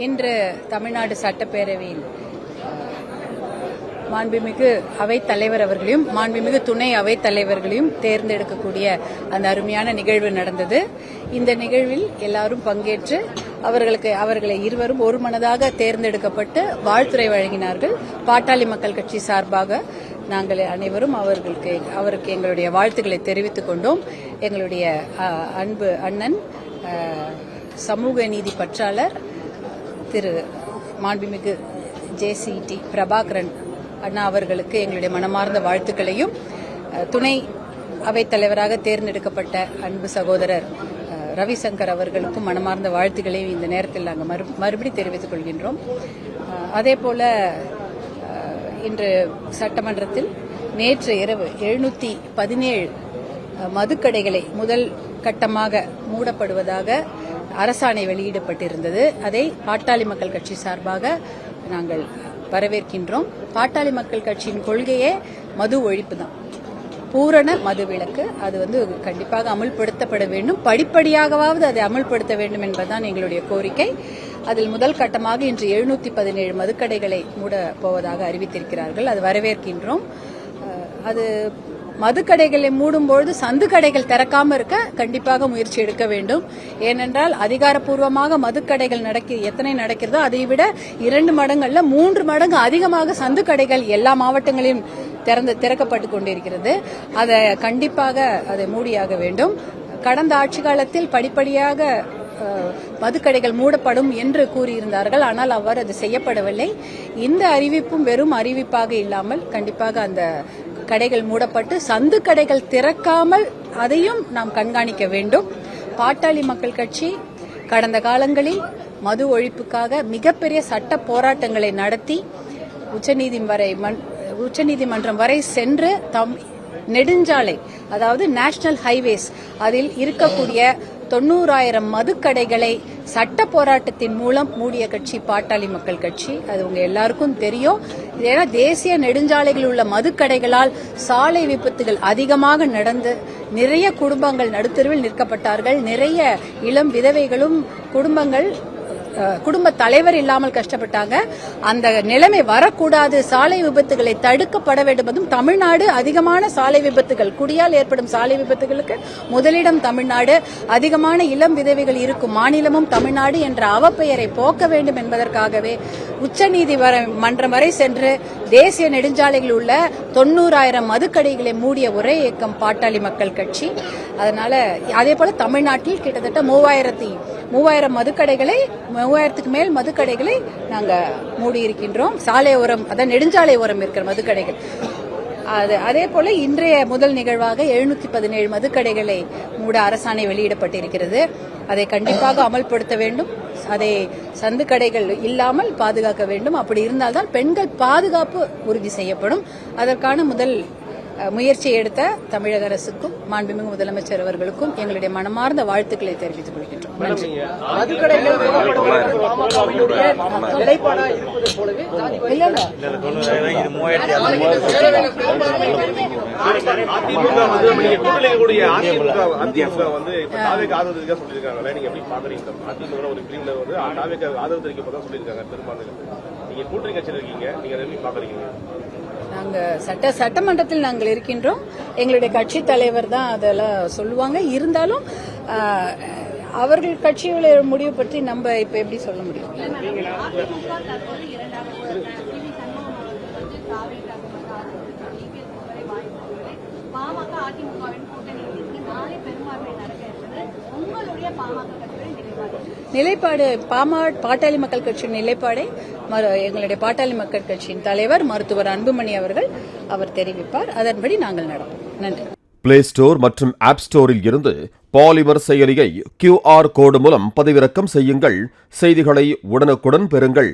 இன்று தமிழ்நாடு சட்டப்பேரவையில் மாண்புமிகு அவைத் தலைவர் அவர்களையும் மாண்புமிகு துணை அவைத் தலைவர்களையும் தேர்ந்தெடுக்கக்கூடிய அந்த அருமையான நிகழ்வு நடந்தது. இந்த நிகழ்வில் எல்லாரும் பங்கேற்று அவர்களை இருவரும் ஒருமனதாக தேர்ந்தெடுக்கப்பட்டு வாழ்த்துரை வழங்கினார்கள். பாட்டாளி மக்கள் கட்சி சார்பாக நாங்கள் அனைவரும் அவருக்கு எங்களுடைய வாழ்த்துக்களை தெரிவித்துக் கொண்டோம். எங்களுடைய அன்பு அண்ணன் சமூக நீதி பற்றாளர் திரு மாண்புமிகு JCT பிரபாகரன் அண்ணா அவர்களுக்கு எங்களுடைய மனமார்ந்த வாழ்த்துக்களையும், துணை அவைத் தலைவராக தேர்ந்தெடுக்கப்பட்ட அன்பு சகோதரர் ரவிசங்கர் அவர்களுக்கும் மனமார்ந்த வாழ்த்துக்களையும் இந்த நேரத்தில் நாங்கள் மறுபடி தெரிவித்துக் கொள்கின்றோம். அதேபோல இன்று சட்டமன்றத்தில் நேற்று இரவு 717 மதுக்கடைகளை முதல் கட்டமாக மூடப்படுவதாக அரசாணை வெளியிடப்பட்டிருந்தது. அதை பாட்டாளி மக்கள் கட்சி சார்பாக நாங்கள் வரவேற்கின்றோம். பாட்டாளி மக்கள் கட்சியின் கொள்கையே மது ஒழிப்பு தான், பூரண மது விலக்கு. அது கண்டிப்பாக அமுல்படுத்தப்பட வேண்டும், படிப்படியாகவாவது அதை அமுல்படுத்த வேண்டும் என்பதுதான் எங்களுடைய கோரிக்கை. அதில் முதல் கட்டமாக இன்று 717 மதுக்கடைகளை மூட போவதாக அறிவித்திருக்கிறார்கள். அது வரவேற்கின்றோம். அது மதுக்கடைகளை மூடும்போது சந்து கடைகள் திறக்காம இருக்க கண்டிப்பாக முயற்சி எடுக்க வேண்டும். ஏனென்றால் அதிகாரப்பூர்வமாக மதுக்கடைகள் எத்தனை நடக்கிறதோ அதை விட 2 மடங்கள்ல 3 மடங்கு அதிகமாக சந்து கடைகள் எல்லா மாவட்டங்களிலும் திறக்கப்பட்டு கொண்டிருக்கிறது. அதை கண்டிப்பாக அதை மூடியாக வேண்டும். கடந்த ஆட்சி காலத்தில் படிப்படியாக மதுக்கடைகள் மூடப்படும் என்று கூறியிருந்தார்கள். ஆனால் அவ்வாறு அது செய்யப்படவில்லை. இந்த அறிவிப்பும் வெறும் அறிவிப்பாக இல்லாமல் கண்டிப்பாக அந்த கடைகள் மூடப்பட்டு சந்து கடைகள் திறக்காமல் அதையும் நாம் கண்காணிக்க வேண்டும். பாட்டாளி மக்கள் கட்சி கடந்த காலங்களில் மது ஒழிப்புக்காக மிகப்பெரிய சட்ட போராட்டங்களை நடத்தி உச்சநீதிமன்றம் வரை சென்று நெடுஞ்சாலை, அதாவது நேஷனல் ஹைவேஸ், அதில் இருக்கக்கூடிய 90,000 மதுக்கடைகளை சட்ட போராட்டத்தின் மூலம் மூடிய கட்சி பாட்டாளி மக்கள் கட்சி. அது உங்க எல்லாருக்கும் தெரியும். ஏன்னா தேசிய நெடுஞ்சாலைகளில் உள்ள மதுக்கடைகளால் சாலை விபத்துகள் அதிகமாக நடந்து நிறைய குடும்பங்கள் நடுத்தெருவில் நிற்கப்பட்டார்கள். நிறைய இளம் விதவைகளும் குடும்ப தலைவர் இல்லாமல் கஷ்டப்பட்டாங்க. அந்த நிலைமை வரக்கூடாது, சாலை விபத்துகளை தடுக்கப்பட வேண்டும். அதுவும் தமிழ்நாடு அதிகமான சாலை விபத்துகள், குடியால் ஏற்படும் சாலை விபத்துகளுக்கு முதலிடம் தமிழ்நாடு, அதிகமான இளம் விதவைகள் இருக்கும் மாநிலமும் தமிழ்நாடு என்ற அவப்பெயரை போக்க வேண்டும் என்பதற்காகவே உச்சநீதிமன்றம் வரை சென்று தேசிய நெடுஞ்சாலைகளில் உள்ள 90,000 மதுக்கடைகளை மூடிய ஒரே இயக்கம் பாட்டாளி மக்கள் கட்சி. அதனால அதேபோல தமிழ்நாட்டில் கிட்டத்தட்ட 3000 மதுக்கடைகளை, 3000க்கு மேல் மதுக்கடைகளை நாங்க மூடி இருக்கின்றோம். சாலை ஓரம், அதாவது நெடுஞ்சாலை ஓரம் இருக்கிற மதுக்கடைகள். அதே போல இன்றைய முதல் நிகழ்வாக 717 மதுக்கடைகளை மூட அரசாணை வெளியிடப்பட்டிருக்கிறது. அதை கண்டிப்பாக அமல்படுத்த வேண்டும். அதை சந்து கடைகள் இல்லாமல் பாதுகாக்க வேண்டும். அப்படி இருந்தால்தான் பெண்கள் பாதுகாப்பு உறுதி செய்யப்படும். அதற்கான முதல் முயற்சியை எடுத்த தமிழக அரசுக்கும் மாண்புமிகு முதலமைச்சர் அவர்களுக்கும் எங்களுடைய மனமார்ந்த வாழ்த்துக்களை தெரிவித்துக் கொள்கின்றோம். நன்றி. நாங்க சட்டமன்றத்தில் நாங்கள் இருக்கின்றோம். எங்களுடைய கட்சி தலைவர் தான் அதெல்லாம் சொல்லுவாங்க. இருந்தாலும் அவர்கள் கட்சியோட முடிவு பற்றி நம்ம இப்ப எப்படி சொல்ல முடியும்? நிலைப்பாடு பாட்டாளி மக்கள் கட்சியின் நிலைப்பாடை எங்களுடைய பாட்டாளி மக்கள் கட்சியின் தலைவர் மருத்துவர் அன்புமணி அவர் தெரிவிப்பார். அதன்படி நாங்கள் நடப்போம். நன்றி. பிளே ஸ்டோர் மற்றும் ஆப் ஸ்டோரில் இருந்து பாலிமர் செயலியை QR கோடு மூலம் பதிவிறக்கம் செய்யுங்கள். செய்திகளை உடனுக்குடன் பெறுங்கள்.